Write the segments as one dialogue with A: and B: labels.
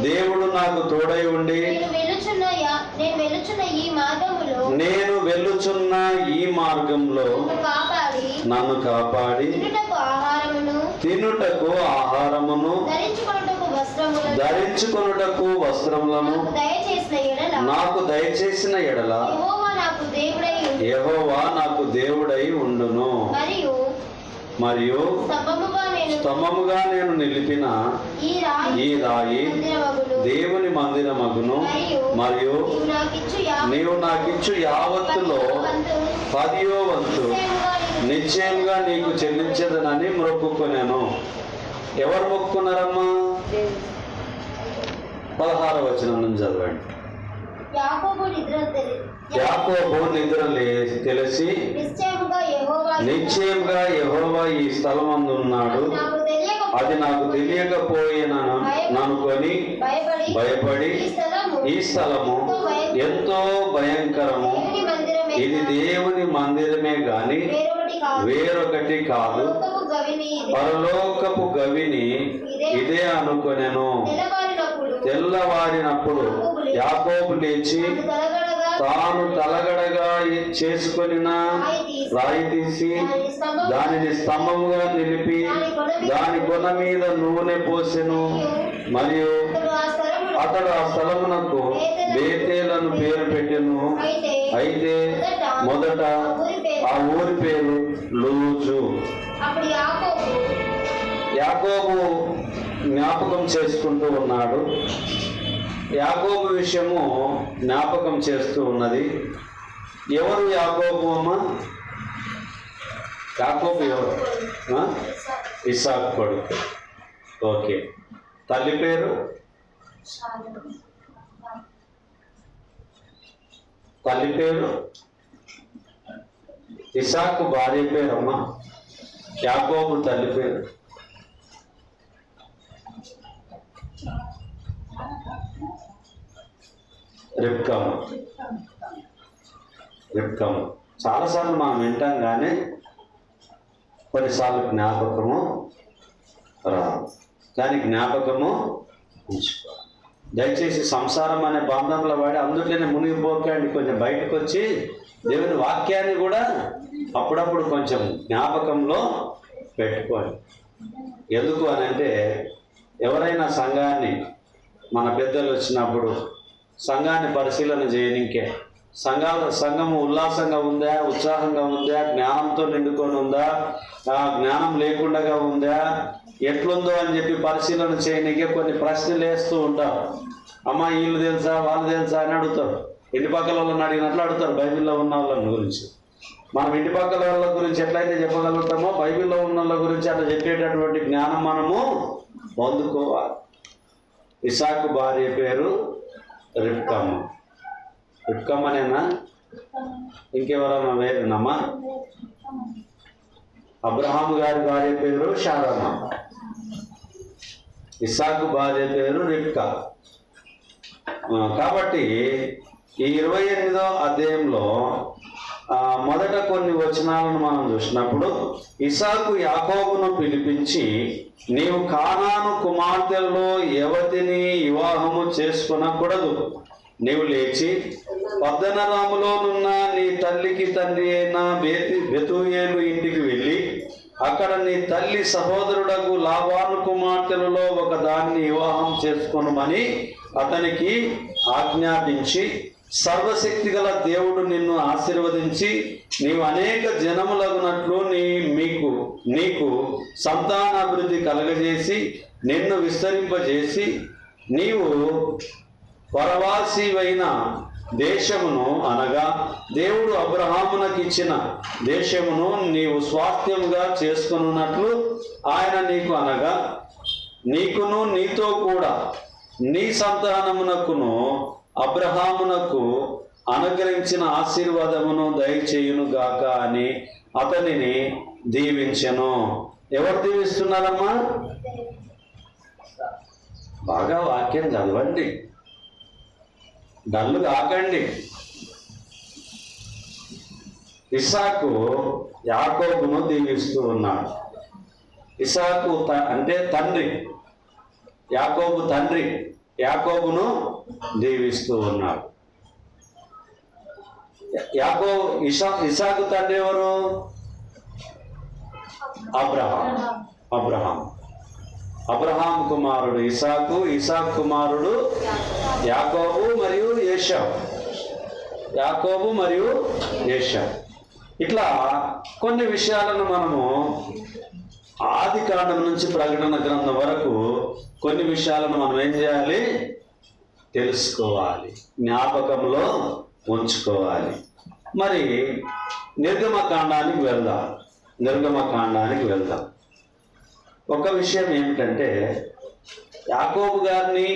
A: దేవుడు నాకు తోడై ఉండి నేను వెళ్ళుచున్న ఈ మార్గంలో నన్ను కాపాడి తినుటకు ఆహారమును ధరించుకొనుటకు వస్త్రములను నాకు దయచేసిన ఎడల యెహోవా నాకు దేవుడై ఉండును. మరియు స్తంభముగా నేను నిలిపిన ఈ రాయి దేవుని మందిరమగును. మరియు నీవు నాకిచ్చు యావత్తులో 10వ వంతు నిశ్చయంగా నీకు చెల్లించదనని మొక్కుకొనేను. ఎవరు మొక్కుకున్నారమ్మా? 16వ వచనం నుంచి చదవండి. యాకోబు నిద్ర తెలిసి నిశ్చయంగా యెహోవా ఈ స్థలమందున్నాడు, అది నాకు తెలియకపోయిననుకొని భయపడి ఈ స్థలము ఎంతో భయంకరము, ఇది దేవుని మందిరమే గాని వేరొకటి కాదు, పరలోకపు గవిని ఇదే అనుకొనెను. తెల్లవారినప్పుడు యాకోబు లేచి తాను తలగడగా చేసుకొనిన రాయి తీసి దానిని స్తంభముగా నిలిపి దాని కొన మీద నూనె పోసెను. మరియు అతడు ఆ స్థలమునకు బేతేలను పేరు పెట్టెను. అయితే మొదట ఆ ఊరి పేరు లూజు. యాకోబు జ్ఞాపకం చేసుకుంటూ ఉన్నాడు. యాకోబు విషయము జ్ఞాపకం చేస్తూ ఉన్నది. ఎవరు యాకోబు అమ్మ? యాకోబు ఎవరు? ఇస్సాకు కొడుకు. ఓకే. తల్లి పేరు? తల్లి పేరు ఇస్సాకు భార్య పేరమ్మా. యాకోబు తల్లి పేరు రిబ్కామ. చాలాసార్లు మనం వింటాం కానీ కొన్నిసార్లు జ్ఞాపకము రాదు. కానీ జ్ఞాపకము ఉంచుకోవాలి. దయచేసి సంసారం అనే బంధంలో వాడి అందులోనే మునిగిపోకండి. కొంచెం బయటకు వచ్చి దేవుని వాక్యాన్ని కూడా అప్పుడప్పుడు కొంచెం జ్ఞాపకంలో పెట్టుకోండి. ఎందుకు అని అంటే, ఎవరైనా సంఘాన్ని మన పెద్దలు వచ్చినప్పుడు సంఘాన్ని పరిశీలన చేయనికే, సంఘము ఉల్లాసంగా ఉందా, ఉత్సాహంగా ఉందా, జ్ఞానంతో నిండుకొని ఉందా, జ్ఞానం లేకుండా ఉందా, ఎట్లుందో అని చెప్పి పరిశీలన చేయనికే కొన్ని ప్రశ్నలు వేస్తూ ఉంటారు. అమ్మ వీళ్ళు తెలుసా, వాళ్ళు తెలుసా అని అడుగుతారు. ఇంటి పక్కల వాళ్ళని అడిగినట్లు అడుగుతారు బైబిల్లో ఉన్న వాళ్ళ గురించి. మనం ఇంటి పక్కల వాళ్ళ గురించి ఎట్లయితే చెప్పగలుగుతామో బైబిల్లో ఉన్న వాళ్ళ గురించి అట్లా చెప్పేటటువంటి జ్ఞానం మనము పొందుకోవాలి. ఇస్సాకు భార్య పేరు రిబ్కామ. రిబ్కామనేనా? ఇంకెవరన్నా వేరేనమ్మా? అబ్రహాము గారి భార్య పేరు శారమ్మ. ఇస్సాకు భార్య పేరు రిబ్కా. కాబట్టి ఈ 28వ అధ్యాయంలో మొదట కొన్ని వచనాలను మనం చూసినప్పుడు, ఇస్సాకు యాకోబును పిలిపించి, నీవు కానాను కుమార్తెలలో ఎవతిని వివాహము చేసుకొనకూడదు. నీవు లేచి పద్దనరాములోనున్న నీ తల్లికి తండ్రి అయిన బెతూయేలు ఇంటికి వెళ్ళి అక్కడ నీ తల్లి సహోదరుడకు లాబాను కుమార్తెలలో ఒక దాన్ని వివాహం చేసుకొనుమని అతనికి ఆజ్ఞాపించి, సర్వశక్తి గల దేవుడు నిన్ను ఆశీర్వదించి నీవు అనేక జనములగునట్లు నీకు సంతానాభివృద్ధి కలగజేసి నిన్ను విస్తరింపజేసి నీవు పరవాసివైన దేశమును అనగా దేవుడు అబ్రహామునకు ఇచ్చిన దేశమును నీవు స్వాస్థ్యముగా చేసుకొనున్నట్లు ఆయన నీకు అనగా నీకును నీతో కూడా నీ సంతానమునకును అబ్రహామునకు అనుగ్రహించిన ఆశీర్వాదమును దయచేయును గాక అని అతనిని దీవించెను. ఎవరు దీవిస్తున్నారమ్మా? బాగా వాక్యం చదవండి, డల్లు కాకండి. ఇస్సాకు యాకోబును దీవిస్తూ ఉన్నాడు. ఇస్సాకు అంటే తండ్రి, యాకోబు తండ్రి యాకోబును దీవిస్తూ ఉన్నాడు. ఇసాకు తండ్రి ఎవరు? అబ్రహాం కుమారుడు ఇసాకు, ఇసాకు కుమారుడు యాకోబు మరియు ఏషావు. ఇట్లా కొన్ని విషయాలను మనము ఆది కాండం నుంచి ప్రకటన గ్రంథం వరకు కొన్ని విషయాలను మనం ఏం చేయాలి? తెలుసుకోవాలి, జ్ఞాపకంలో ఉంచుకోవాలి. మరి నిర్గమకాండానికి వెళ్దాం. ఒక విషయం ఏమిటంటే, యాకోబు గారిని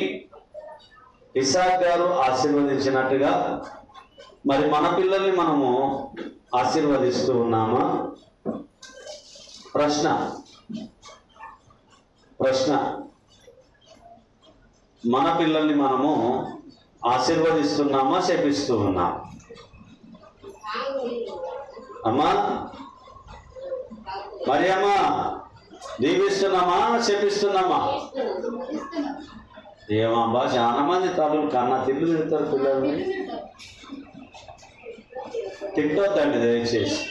A: ఇసాక్ గారు ఆశీర్వదించినట్టుగా మరి మన పిల్లల్ని మనము ఆశీర్వదిస్తూ ఉన్నామా? ప్రశ్న మన పిల్లల్ని మనము ఆశీర్వదిస్తున్నామా, శపిస్తూ ఉన్నామా? అమ్మా మరి అమ్మా, దీవిస్తున్నామా, శపిస్తున్నామా? ఏమబ్బా, చాలా మంది తల్లులు కన్నా తిట్లు తిడతారు పిల్లల్ని. తిట్టొద్దండి దయచేసి.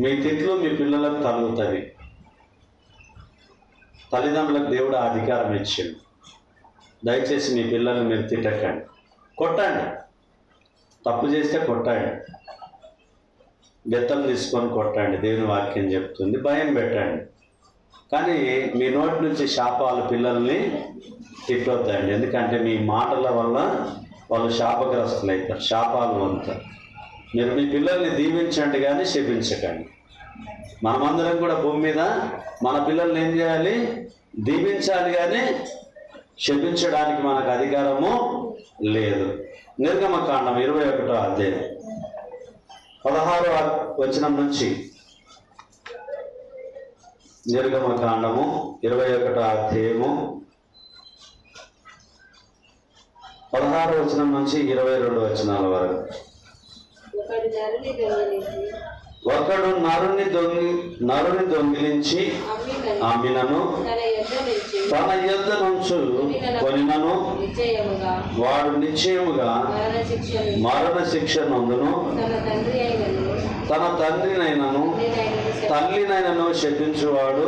A: మీ తిట్లు మీ పిల్లలకు తగులుతుంది. తల్లిదండ్రులకు దేవుడు ఆ అధికారం ఇచ్చిండు. దయచేసి మీ పిల్లల్ని మీరు తిట్టకండి, కొట్టండి. తప్పు చేస్తే కొట్టండి, బెత్తం తీసుకొని కొట్టండి, దేవుని వాక్యం చెప్తుంది. భయం పెట్టండి, కానీ మీ నోటి నుంచి శాపాలు పిల్లల్ని తిట్టొద్దండి. ఎందుకంటే మీ మాటల వల్ల వాళ్ళు శాపగ్రస్తులు అవుతారు, శాపాలు పొందుతారు. మీరు మీ పిల్లల్ని దీవించండి కానీ శపించకండి. మనమందరం కూడా భూమి మీద మన పిల్లల్ని ఏం చేయాలి? దీవించాలి కానీ శపించడానికి మనకు అధికారము లేదు. నిర్గమకాండం 21వ అధ్యాయం 16వ వచనం నుంచి, నిర్గమకాండము 21వ అధ్యాయము 16వ వచనం నుంచి 22 వచనాల వరకు. ఒకడు నరుని దొంగిలించి అమ్మినను, తన యొద్ద నుంచి కొనినను, వాడు నిశ్చయముగా మరణ శిక్ష నందును, తన తండ్రినైనను తల్లినైనను శపించువాడు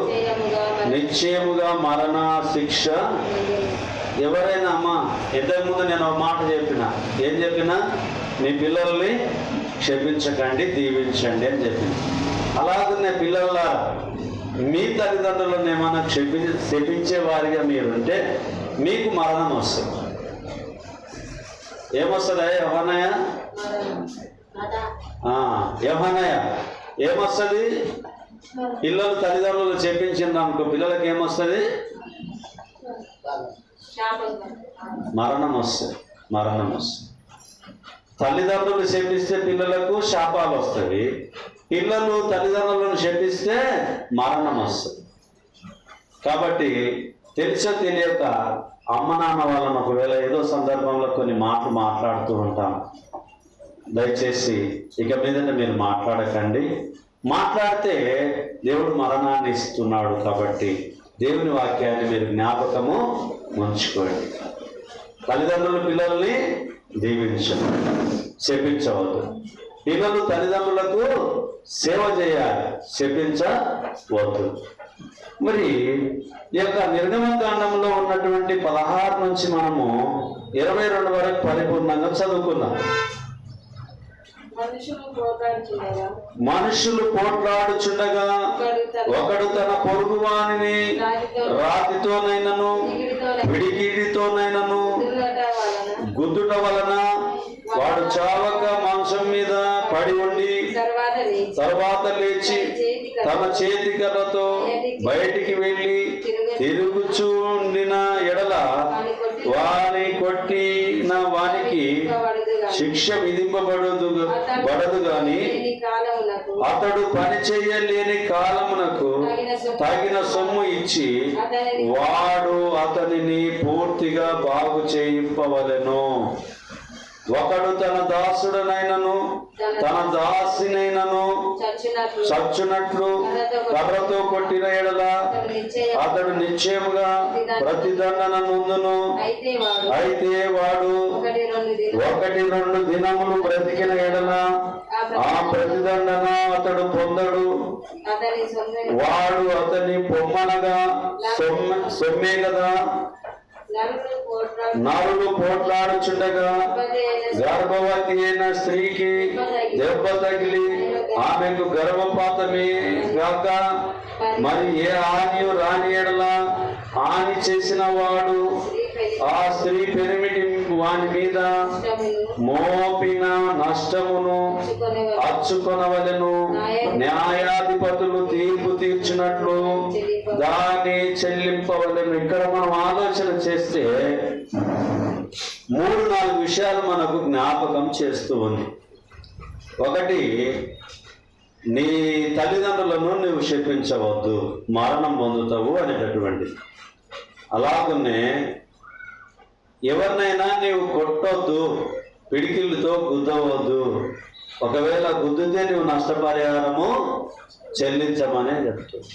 A: నిశ్చయముగా మరణ శిక్ష. ఎవరైనా అమ్మా, ఇంతకుముందు నేను ఒక మాట ఏం చెప్పినా మీ పిల్లల్ని క్షమించకండి, దీవించండి అని చెప్పింది. అలాగనే పిల్లల మీ తల్లిదండ్రులను ఏమైనా శపించే వారిగా మీరుంటే మీకు మరణం వస్తుంది. ఏమొస్తుంది? యెహోనయ ఏమొస్తుంది? పిల్లలు తల్లిదండ్రులు చెప్పించింది అనుకో, పిల్లలకి ఏమొస్తుంది? మరణం వస్తుంది. తల్లిదండ్రులు శపిస్తే పిల్లలకు శాపాలు వస్తాయి, పిల్లలు తల్లిదండ్రులను శపిస్తే మరణం వస్తుంది. కాబట్టి తెలియక అమ్మ నాన్న వాళ్ళని ఒకవేళ ఏదో సందర్భంలో కొన్ని మాటలు మాట్లాడుతూ ఉంటాం. దయచేసి ఇక మీదట మీరు మాట్లాడకండి. మాట్లాడితే దేవుడు మరణాన్ని ఇస్తున్నాడు. కాబట్టి దేవుని వాక్యాన్ని మీరు జ్ఞాపకము ఉంచుకోండి. తల్లిదండ్రులు పిల్లల్ని దీవించండి, శపించవద్దు. పిల్లలు తల్లిదండ్రులకు సేవ చేయాలి, శపించవద్దు. మరి ఈ యొక్క నిర్గమకాండంలో ఉన్నటువంటి 16 నుంచి మనము 22 వరకు పరిపూర్ణంగా చదువుకున్నాం. మనుషులు పోట్లాడుచుండగా ఒకడు తన పొరుగు వానిని రాతితోనైనను పిడికిడితోనైనను గుద్దుట వలన వాడు చావక మంచం మీద పడి ఉండి తర్వాత లేచి తన చేతికర్రతో బయటికి వెళ్ళి తిరుగుచుండిన ఎడల వాని కొట్టిన వానికి శిక్ష విధింపబడదు గాని అతడు పని చేయలేని కాలమునకు తగిన సొమ్ము ఇచ్చి వాడు అతనిని పూర్తిగా బాగు చేయింపవలెను. ఒకడు తన దాసుడనైనను తన దాసినైనను చచ్చునట్లు కర్రతో కొట్టిన ఎడల అతడు నిశ్చయముగా ప్రతిదండన నొందును. అయితే వాడు 1-2 దినములు బ్రతికిన ఎడల ఆ ప్రతిదండన అతడు పొందడు. వాడు అతని పొమ్మనగా సొమ్మే కదా. నరుడు పోట్లాడుచుండగా గర్భవతి అయిన స్త్రీకి దెబ్బ తగిలి ఆమెకు గర్భపాతమే గాక మరి ఏ హానియు రాని ఎడల హాని చేసిన వాడు ఆ స్త్రీ పెనిమిటి వాని మీద మోపిన నష్టమును అచ్చుకొనవలెను. న్యాయాధిపతులు తీర్పు తీర్చినట్లు దాన్ని చెల్లింపవలెను. ఇక్కడ మనం ఆలోచన చేస్తే 3-4 విషయాలు మనకు జ్ఞాపకం చేస్తూ ఉంది. ఒకటి, నీ తల్లిదండ్రులను నువ్వు శపించవద్దు, మరణం పొందుతావు అనేటటువంటిది. అలాగనే ఎవరినైనా నీవు కొట్టొద్దు, పిడికిళ్ళతో గుద్దవద్దు. ఒకవేళ గుద్దితే నువ్వు నష్టపరిహారము చెల్లించమనే చెప్తుంది.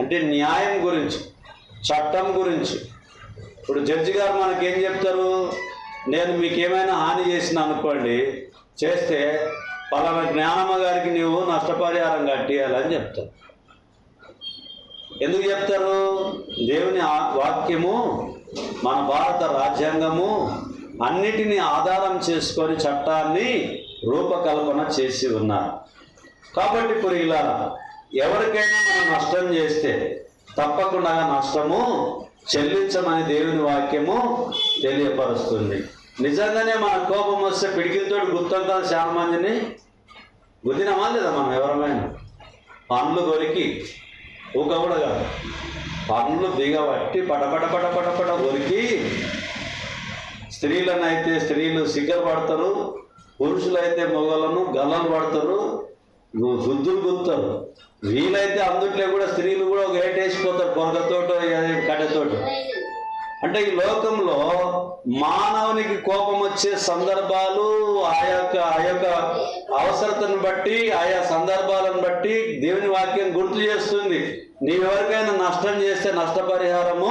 A: అంటే న్యాయం గురించి, చట్టం గురించి. ఇప్పుడు జడ్జి గారు మనకేం చెప్తారు? నేను మీకేమైనా హాని చేసిన అనుకోండి, చేస్తే పలానా జ్ఞానమ్మ గారికి నీవు నష్టపరిహారం కట్టియాలని చెప్తారు. ఎందుకు చెప్తారు? దేవుని వాక్యము, మన భారత రాజ్యాంగము అన్నిటినీ ఆధారం చేసుకొని చట్టాన్ని రూపకల్పన చేసి ఉన్నారు. కాబట్టి ఇప్పుడు ఇలా ఎవరికైనా మనం నష్టం చేస్తే తప్పకుండా నష్టము చెల్లించమని దేవుని వాక్యము తెలియపరుస్తుంది. నిజంగానే మన కోపం వస్తే పిడికిలతో గుర్తం కాదు. చాలా మందిని గుద్దినమా లేదా మనం? ఎవరమైనా పండ్లు కొరికి ఊక కూడా కాదు, పండ్లు బిగబట్టి పటపట పటపట కొరికి, స్త్రీలనైతే స్త్రీలు సిగ్గలు పడతారు, పురుషులైతే మొగలను గల్లలు పడతారు, గుద్దులు గుత్తారు. వీలైతే అందుట్లో కూడా స్త్రీలు కూడా ఒక ఏటేసిపోతారు, కొరకతోటో కట్టెతోటో. అంటే ఈ లోకంలో మానవునికి కోపం వచ్చే సందర్భాలు ఆ యొక్క అవసరతను బట్టి, ఆయా సందర్భాలను బట్టి దేవుని వాక్యం గుర్తు చేస్తుంది. నీవెవరికైనా నష్టం చేస్తే నష్టపరిహారము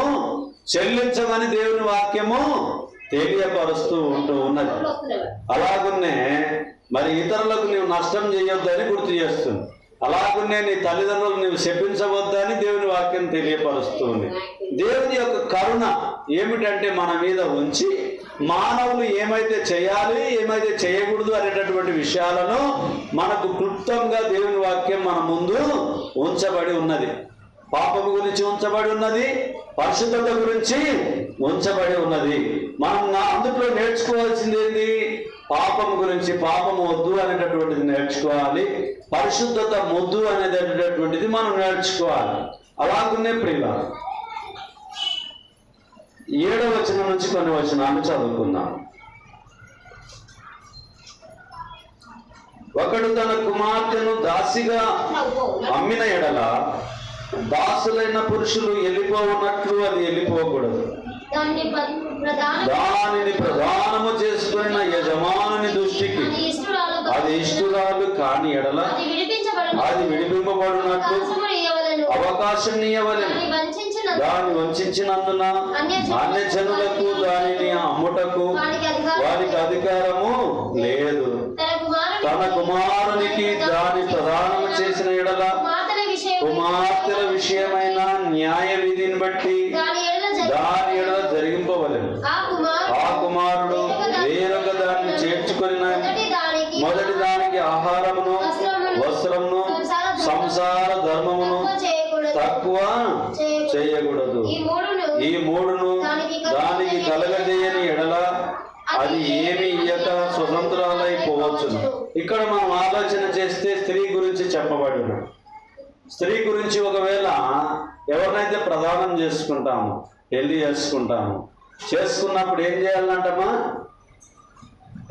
A: చెల్లించమని దేవుని వాక్యము తెలియపరుస్తూ ఉన్నది. అలాగున్నే మరి ఇతరులకు నీవు నష్టం చేయొద్దని గుర్తు చేస్తుంది. అలాగున్నే నీ తల్లిదండ్రులు నీవు శపించవద్దని దేవుని వాక్యం తెలియపరుస్తుంది. దేవుని యొక్క కరుణ ఏమిటంటే మన మీద ఉంచి మానవులు ఏమైతే చేయాలి, ఏమైతే చేయకూడదు అనేటటువంటి విషయాలను మనకు క్లుప్తంగా దేవుని వాక్యం మన ముందు ఉంచబడి ఉన్నది. పాపము గురించి ఉంచబడి ఉన్నది, పరిశుద్ధత గురించి ఉంచబడి ఉన్నది. మనం అందులో నేర్చుకోవాల్సింది ఏంటి? పాపం గురించి, పాపము వద్దు అనేటటువంటిది నేర్చుకోవాలి, పరిశుద్ధత ముద్దు అనేటటువంటిది మనం నేర్చుకోవాలి. అలాగనే ప్రియుల 7వ వచనం నుంచి కొన్ని వచనాలు చదువుకుందాం. ఒకడు తన కుమార్తెను దాసిగా అమ్మిన ఎడల దాసులైన పురుషులు వెళ్ళిపోవున్నట్లు అది వెళ్ళిపోకూడదు. దానిని ప్రధానము చేసుకున్న యజమానుని దృష్టికి అది ఇష్టురాలు కాని ఎడల అది విడిపింపబడినట్లు అవకాశం ఇయ్యవలెను. దాన్ని వంచినందున అన్యజనులకు దానిని అమ్ముటకు వారికి అధికారము లేదు. తన కుమారునికి దాని ప్రదానము చేసిన ఎడల కుమార్తెల విషయమైన న్యాయ విధిని బట్టి దాని ఎడల జరిగింపవలెను. ఆ కుమారుడు వేరొక దాన్ని చేర్చుకొని మొదటి దానికి ఆహారమును వస్త్రమును సంసార ధర్మమును తక్కువ చేయకూడదు. ఈ మూడును దానికి కలగజేయని ఎడల అది ఏమి ఇయ్యక స్వతంత్రాలైపోవచ్చును. ఇక్కడ మనం ఆలోచన చేస్తే స్త్రీ గురించి చెప్పబడిన, స్త్రీ గురించి ఒకవేళ ఎవరినైతే ప్రదానం చేసుకుంటాము, పెళ్లి చేసుకున్నప్పుడు ఏం చేయాలంటమ్మా?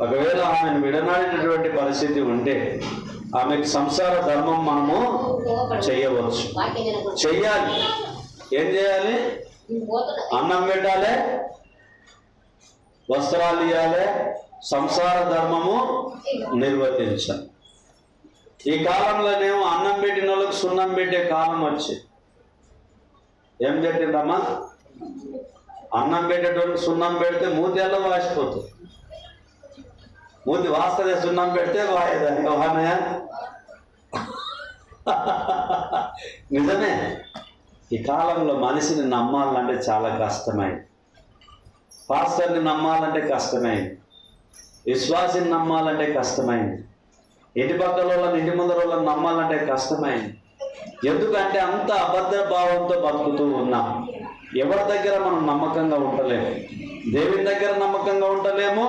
A: ఒకవేళ ఆమెను విడనాడినటువంటి పరిస్థితి ఉంటే ఆమెకు సంసార ధర్మం మనము చెయ్యవచ్చు, చెయ్యాలి. ఏం చేయాలి? అన్నం పెట్టాలి, వస్త్రాలు ఇవ్వాలి, సంసార ధర్మము నిర్వర్తించాలి. ఈ కాలంలోనేమో అన్నం పెట్టిన వాళ్ళకి సున్నం పెట్టే కాలం వచ్చి ఏం పెట్టిందమ్మా? అన్నం పెట్టేటోళ్ళకి సున్నం పెడితే మూతెల్లో వాసిపోతుంది. మూతి వాస్తదే, సున్నం పెడితే వాయేదాన్ని వానయా. నిజమే. ఈ కాలంలో మనిషిని నమ్మాలంటే చాలా కష్టమైంది. పాస్టర్ని నమ్మాలంటే కష్టమైంది. విశ్వాసిని నమ్మాలంటే కష్టమైంది. ఇంటి పక్కల వాళ్ళని, ఇంటి ముందర వాళ్ళని నమ్మాలంటే కష్టమైంది. ఎందుకంటే అంత అభద్ర భావంతో బతుకుతూ ఉన్నాం. ఎవరి దగ్గర మనం నమ్మకంగా ఉండలేము. దేవుని దగ్గర నమ్మకంగా ఉండలేము,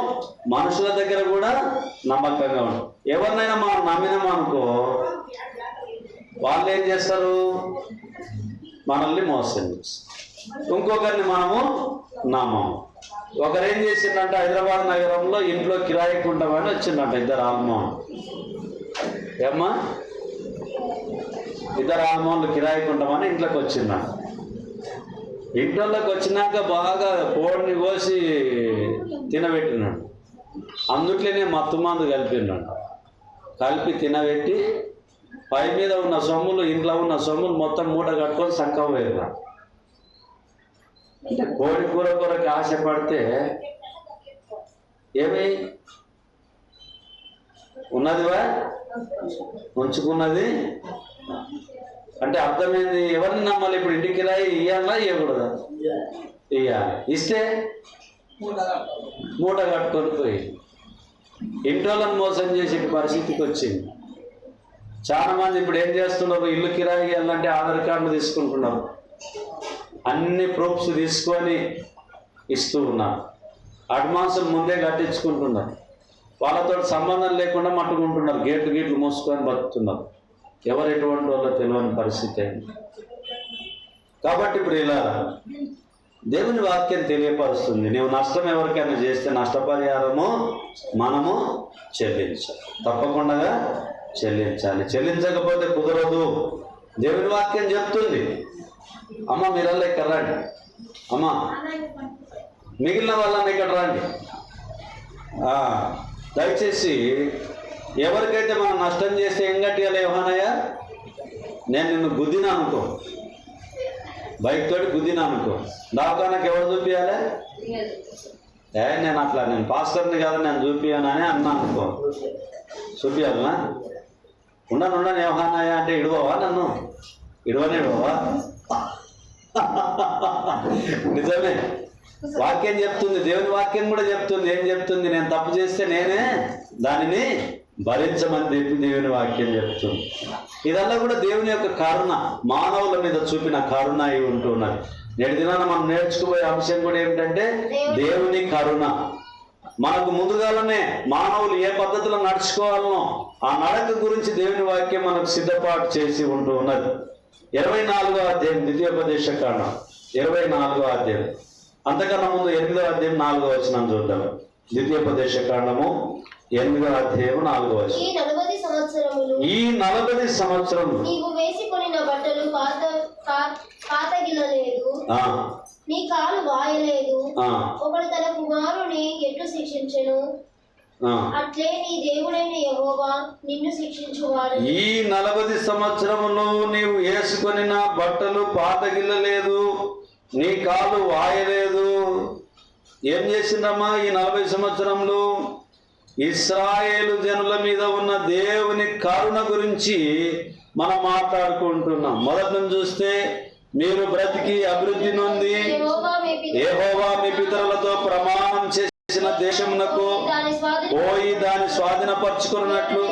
A: మనుషుల దగ్గర కూడా నమ్మకంగా ఉంటాం. ఎవరినైనా మనం నమ్మినామనుకో, వాళ్ళు ఏం చేస్తారు? మనల్ని మోసం చేస్తారు. ఇంకొకరిని మనము నమ్మము. ఒకరు ఏం చేసిందంటే, హైదరాబాద్ నగరంలో ఇంట్లో కిరాయికి ఉంటామని వచ్చిందంట ఇద్దరు ఆల్మోన్. ఏమ్మా? ఇద్దరు ఆల్మోన్లు కిరాయికి ఉంటామని ఇంట్లోకి వచ్చిందంట. ఇంట్లోకి వచ్చినాక బాగా కోడిని కోసి తినబెట్టినాడు. అందుట్లోనే మత్తు మందు కలిపినాడు. కలిపి తినబెట్టి పై మీద ఉన్న సొమ్ములు, ఇంట్లో ఉన్న సొమ్ములు మొత్తం మూట కట్టుకొని సంకం వేసినాడు. అంటే కోడి కూర కొరకు ఆశపడితే ఏమి ఉన్నదివా ఉంచుకున్నది అంటే అర్థమైంది. ఎవరిని నమ్మాలి ఇప్పుడు? ఇంటికి కిరాయి ఇయ్యాలా ఇవ్వకూడదా? ఇయ్యాలి. ఇస్తే మూట కట్టుకొని పోయి ఇంట్లోని మోసం చేసే పరిస్థితికి వచ్చింది. చాలా మంది ఇప్పుడు ఏం చేస్తున్నారు? ఇల్లు కిరాయి ఇవ్వాలంటే ఆధార్ కార్డులు తీసుకుంటున్నారు, అన్ని ప్రూఫ్స్ తీసుకొని ఇస్తూ ఉన్నారు. అడ్వాన్సులు ముందే కట్టించుకుంటున్నారు. వాళ్ళతో సంబంధం లేకుండా మట్టుకుంటున్నారు. గేట్లు మూసుకొని బతుకుతున్నారు. ఎవరు ఎటువంటి వాళ్ళో తెలియని పరిస్థితి అయింది. కాబట్టి ఇప్పుడు ఇలా దేవుని వాక్యం తెలియపరుస్తుంది. నీవు నష్టం ఎవరికైనా చేస్తే నష్టపరిహారము మనము చెల్లించాలి, తప్పకుండా చెల్లించాలి. చెల్లించకపోతే కుదరదు. దేవుని వాక్యం చెప్తుంది. అమ్మ మీరల్లా ఇక్కడ రండి, అమ్మ మిగిలిన వాళ్ళని ఇక్కడ రండి. దయచేసి ఎవరికైతే మనం నష్టం చేస్తే ఏం కట్టియాలి? యోహానయ్య, నేను నిన్ను గుద్దినా అనుకో, బైక్ తోటి గుద్దినా అనుకో, దవాఖానకి ఎవరు చూపించాలి? నేను పాస్టర్ని కాదు, నేను చూపించానని అన్నా అనుకో, చూపించాలనా? ఉండను యోహానయ్య అంటే ఇడవవా? నన్ను ఇడవనే ఇడవవా? నిజమే. వాక్యం చెప్తుంది, దేవుని వాక్యం కూడా చెప్తుంది. ఏం చెప్తుంది? నేను తప్పు చేస్తే నేనే దానిని భరించమని చెప్పి దేవుని వాక్యం చెప్తుంది. ఇదల్లా కూడా దేవుని యొక్క కరుణ, మానవుల మీద చూపిన కరుణ అయి ఉంటున్నది. నేటి దినాన మనం నేర్చుకుపోయే అంశం కూడా ఏమిటంటే దేవుని కరుణ. మనకు ముందుగానే మానవులు ఏ పద్ధతిలో నడుచుకోవాలనో ఆ నడక గురించి దేవుని వాక్యం మనకు సిద్ధపాటు చేసి ఉంటూ ఉన్నది. 24వ అధ్యాయం ద్వితీయోపదేశ కాండం 24వ అధ్యాయం. అంతకన్నా ముందు 8వ అధ్యాయం 4వ వచనం చూద్దాం. ద్వితీయోపదేశ కాండము 8వ అధ్యాయం 4వ వచనం. ఈ 40 సంవత్సరములు
B: నీవు వేసుకొనిన బట్టలు పాతగిలలేదు, నీ కాలు వాయలేదు. ఒకడు తన కుమారుని ఎట్లు శిక్షించెను, అట్లే నీ దేవుడైన యెహోవా నిన్ను శిక్షించువాడు.
A: ఈ 40 సంవత్సరములు నీవు వేసుకొనిన బట్టలు పాతగిల్లలేదు, నీ కాలు వాయలేదు. ఏం చేసిందమ్మా ఈ 40 సంవత్సరములు? ఇశ్రాయేలు జనుల మీద ఉన్న దేవుని కరుణ గురించి మనం మాట్లాడుకుంటున్నాం. మొదటి నుంచి చూస్తే, మీరు బ్రతికి అభివృద్ధి నొంది యెహోవా మీ పితరులతో ప్రమాణం చేసిన దేశమునకు పోయి దాన్ని స్వాధీనపరచుకున్నట్లు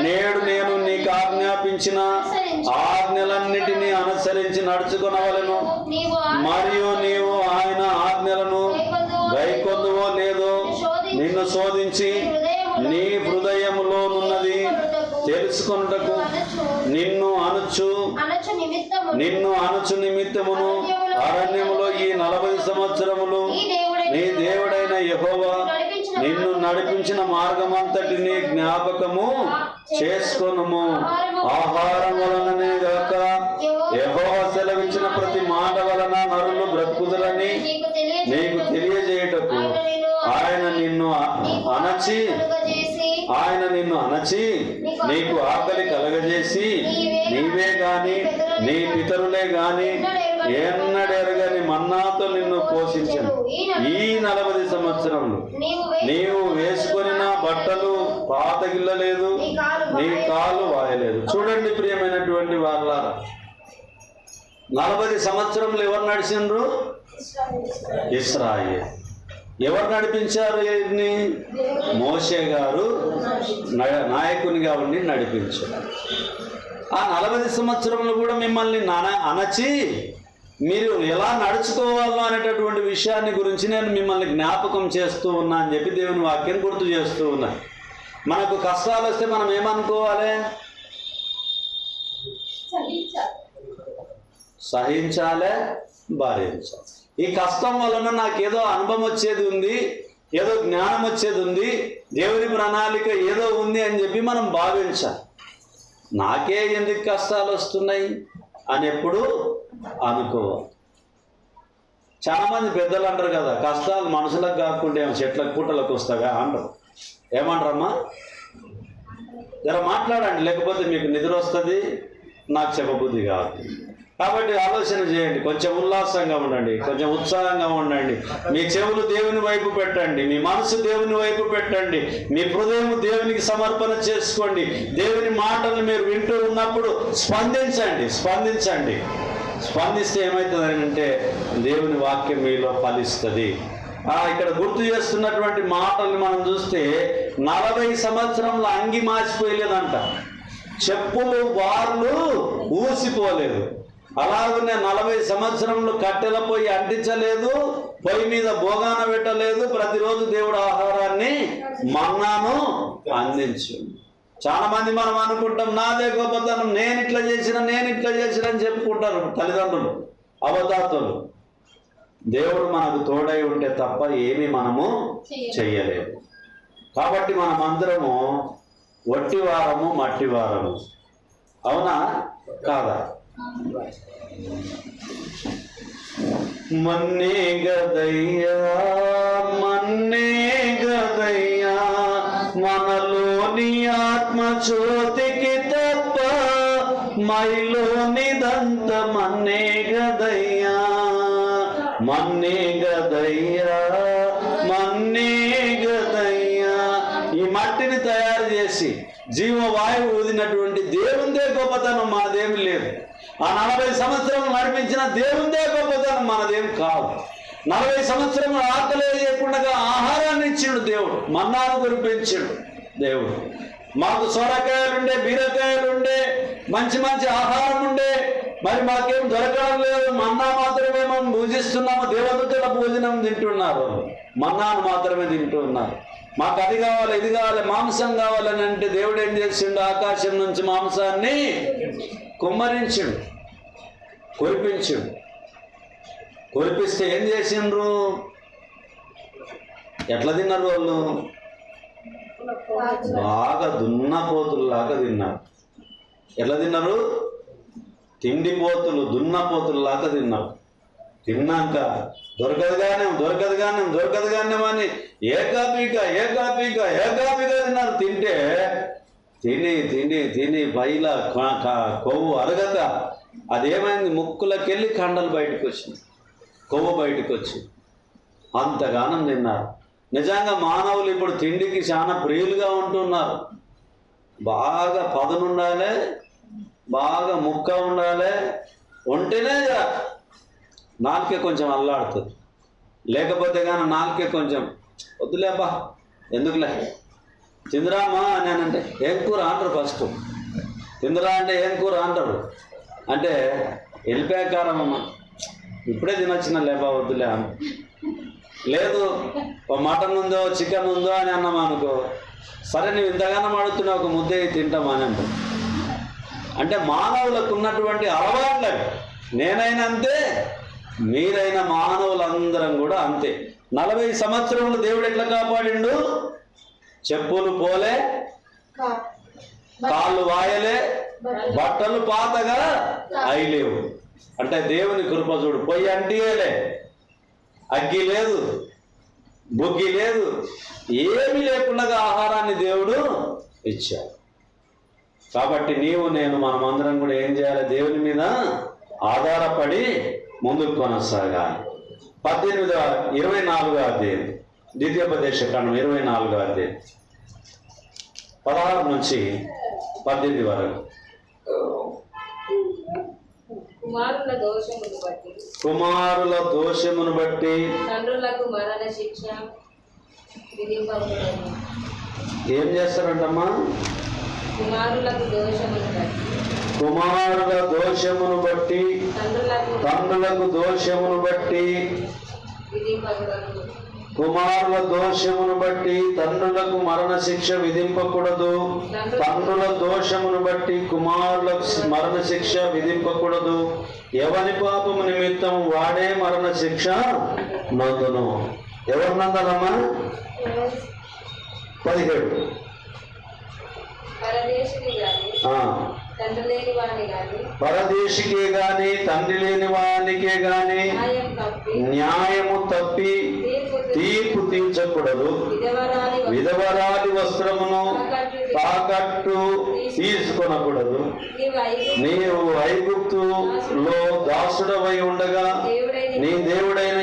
A: నేడు నేను నీకు ఆజ్ఞాపించిన ఆజ్ఞలన్నిటినీ అనుసరించి నడుచుకొనవలెను. మరియు నీవు ఆయన ఆజ్ఞలను గైకొందువో లేదో నిన్ను శోధించి నీ హృదయములోనున్నది తెలుసుకొనుటకు నిన్ను అనుచు నిమిత్తమును అరణ్యములో ఈ 40 సంవత్సరములు నీ దేవుడైన యెహోవా నిన్ను నడిపించిన మార్గమంతటిని జ్ఞాపకము చేసుకొనుము. ఆహారం వలననే గాక యెహోవా సెలవిచ్చిన ప్రతి మాట వలన నరులు బ్రతుకుదలని నీకు తెలియజేయుటకు ఆయన నిన్ను అణచి నీకు ఆకలి కలగజేసి నీవే గాని నీ పితరులే గాని ఎన్నడెరగని మన్నాతో నిన్ను పోషించను. ఈ 40 సంవత్సరములు నీవు వేసుకొనిన బట్టలు పాతగిల్లలేదు, నీ కాలు వాయలేదు. చూడండి ప్రియమైనటువంటి వాళ్ళారా, 40 సంవత్సరములు ఎవరు నడిచిండ్రు? ఇశ్రాయేలు. ఎవరు నడిపించారు? వీరిని మోషే గారు నాయకునిగా ఉండి నడిపించారు. ఆ 40 సంవత్సరములు కూడా మిమ్మల్ని అణచి మీరు ఎలా నడుచుకోవాలో అనేటటువంటి విషయాన్ని గురించి నేను మిమ్మల్ని జ్ఞాపకం చేస్తూ ఉన్నా అని చెప్పి దేవుని వాక్యం గుర్తు చేస్తూ ఉన్నా. మనకు కష్టాలు వస్తే మనం ఏమనుకోవాలి? సహించాలే, భరించాలి. ఈ కష్టం వలన నాకేదో అనుభవం వచ్చేది ఉంది, ఏదో జ్ఞానం వచ్చేది ఉంది, దేవుని ప్రణాళిక ఏదో ఉంది అని చెప్పి మనం భావించాలి. నాకే ఎందుకు కష్టాలు వస్తున్నాయి అని ఎప్పుడు అనుకోవాలి. చాలామంది పెద్దలు అంటారు కదా, కష్టాలు మనుషులకు కాకుండా ఏమో చెట్లకు పుట్టలకు వస్తాగా అంటారు. ఏమంటారమ్మా? జర మాట్లాడండి, లేకపోతే మీకు నిద్ర వస్తుంది, నాకు చెప్పబుద్ధి కాదు. కాబట్టి ఆలోచన చేయండి, కొంచెం ఉల్లాసంగా ఉండండి, కొంచెం ఉత్సాహంగా ఉండండి. మీ చెవులు దేవుని వైపు పెట్టండి, మీ మనసు దేవుని వైపు పెట్టండి, మీ హృదయం దేవునికి సమర్పణ చేసుకోండి. దేవుని మాటలు మీరు వింటూ ఉన్నప్పుడు స్పందించండి. స్పందిస్తే ఏమవుతుంది అంటే దేవుని వాక్యం మీలో ఫలిస్తుంది. ఇక్కడ గుర్తు చేస్తున్నటువంటి మాటల్ని మనం చూస్తే 40 సంవత్సరంలో అంగి మాసిపోయలేదంట, చెప్పులు బార్లు ఊసిపోలేదు. అలాగనే 40 సంవత్సరంలో కట్టెల పొయ్యి అంటించలేదు, పొయ్యి మీద భోగాన పెట్టలేదు. ప్రతిరోజు దేవుడు ఆహారాన్ని మన్నాను అందించు. చాలా మంది మనం అనుకుంటాం నాదే గొప్పతనం, నేను ఇట్లా చేసిన అని చెప్పుకుంటారు తల్లిదండ్రులు, అవతాతలు. దేవుడు మనకు తోడై ఉంటే తప్ప ఏమి మనము చెయ్యలేము. కాబట్టి మనమందరము వట్టివారము మట్టివారము. అవునా కాదా? మన్నే గదయ్యా మనలోని ఆత్మ జ్యోతికి తప్ప మైలోనిదంత మన్నే గదయ్యా. ఈ మట్టిని తయారు చేసి జీవవాయువు ఊదినటువంటి దేవుందే గొప్పతనం, మనదేమి లేదు. ఆ 40 సంవత్సరాలు నడిపించిన దేవుందే గొప్పతనం, మనదేం కాదు. 40 సంవత్సరములు ఆకలి లేకుండా ఆహారాన్ని ఇచ్చిండు దేవుడు, మన్నాను కురిపించిండు దేవుడు. మాకు సొరకాయలుండే, బీరకాయలుండే, మంచి ఆహారం ఉండే, మరి మాకేం దొరకడం లేదు. మన్నా మాత్రమే మనం పూజిస్తున్నాము, దేవదూతల భోజనం తింటున్నారు, మన్నాను మాత్రమే తింటున్నారు. మాకు అది కావాలి, ఇది కావాలి, మాంసం కావాలని అంటే దేవుడు ఏం చేసిండు? ఆకాశం నుంచి మాంసాన్ని కుమ్మరించిండు, కురిపిస్తే ఏం చేసిండ్రు? ఎట్లా తిన్నారు వాళ్ళు? బాగా దున్నపోతుల్లాగా తిన్నారు. ఎట్లా తిన్నారు? తిండిపోతులు, దున్నపోతుల్లాగా తిన్నారు. తిన్నాక దొరకదు కానీ అని ఏకాపీక తిన్నారు. తిని బయల కొవ్వు అరగక అదేమైంది? ముక్కులకెళ్ళి కండలు బయటకు వచ్చింది, కొవ్వు బయటకు వచ్చి అంతగానం తిన్నారు. నిజంగా మానవులు ఇప్పుడు తిండికి చాలా ప్రియులుగా ఉంటున్నారు. బాగా పదునుండాలి, బాగా ముక్క ఉండాలి, ఉంటేనే నాలుకే కొంచెం అల్లాడుతుంది. లేకపోతే కానీ నాలుకే కొంచెం వద్దులేబ్బా ఎందుకులే తిందిరామా అని అంటే ఏం కూర అంటారు. ఫస్ట్ తిందిరా అంటే ఏం కూర అంటారు. అంటే వెళ్ళిపోయాకారం అమ్మ, ఇప్పుడే తినొచ్చిన లేబా వద్దులే అని. లేదు మటన్ ఉందో చికెన్ ఉందో అని అన్నాం అనుకో, సరే నువ్వు ఇంతగానో అడుగుతున్నావు, ఒక ముద్దే తింటామా అని అంటాం. అంటే మానవులకు ఉన్నటువంటి అలవాట్లవి. నేనైనా అంతే, మీరైన మానవులందరం కూడా అంతే. 40 సంవత్సరములు దేవుడు ఎట్లా కాపాడిండు? చెప్పులు పోలే, కాళ్ళు వాయలే, బట్టలు పాతగా అయిలేవు. అంటే దేవుని కృప చూడు. పొయ్యి అంటియలే, అగ్గి లేదు, బుగ్గి లేదు, ఏమీ లేకుండా ఆహారాన్ని దేవుడు ఇచ్చాడు. కాబట్టి నీవు నేను మనమందరం కూడా ఏం చేయాలి? దేవుని మీద ఆధారపడి ముందుకు కొనసాగాలి. 24వ అధ్యాయం, ద్వితీయోపదేశ కాండం 24వ అధ్యాయం 16 నుంచి 18 వరకు.
C: కుమారుల
A: దోషమును బట్టి
C: తండ్రులకు మరణ శిక్ష విధింపబడును.
A: ఏం చేస్తారంటమ్మా?
C: కుమారుల
A: దోషమును బట్టి తండ్రులకు దోషమును బట్టి
C: విధింపబడును.
A: కుమారుల దోషమును బట్టి తండ్రులకు మరణ శిక్ష విధింపకూడదు. తండ్రుల దోషమును బట్టి కుమారులకు మరణ శిక్ష విధింపకూడదు. ఎవరి పాపము నిమిత్తం వాడే మరణ శిక్ష నందును. ఎవరు నందాలమ్మా? 17. పరదేశికే గాని తండ్రి లేని వానికే గాని న్యాయము తప్పి తీర్పు తీర్చకూడదు. విధవరాలి వస్త్రమును తాకట్టు తీసుకొనకూడదు. నీవు ఐగుప్తులో దాసుడవై ఉండగా నీ దేవుడైన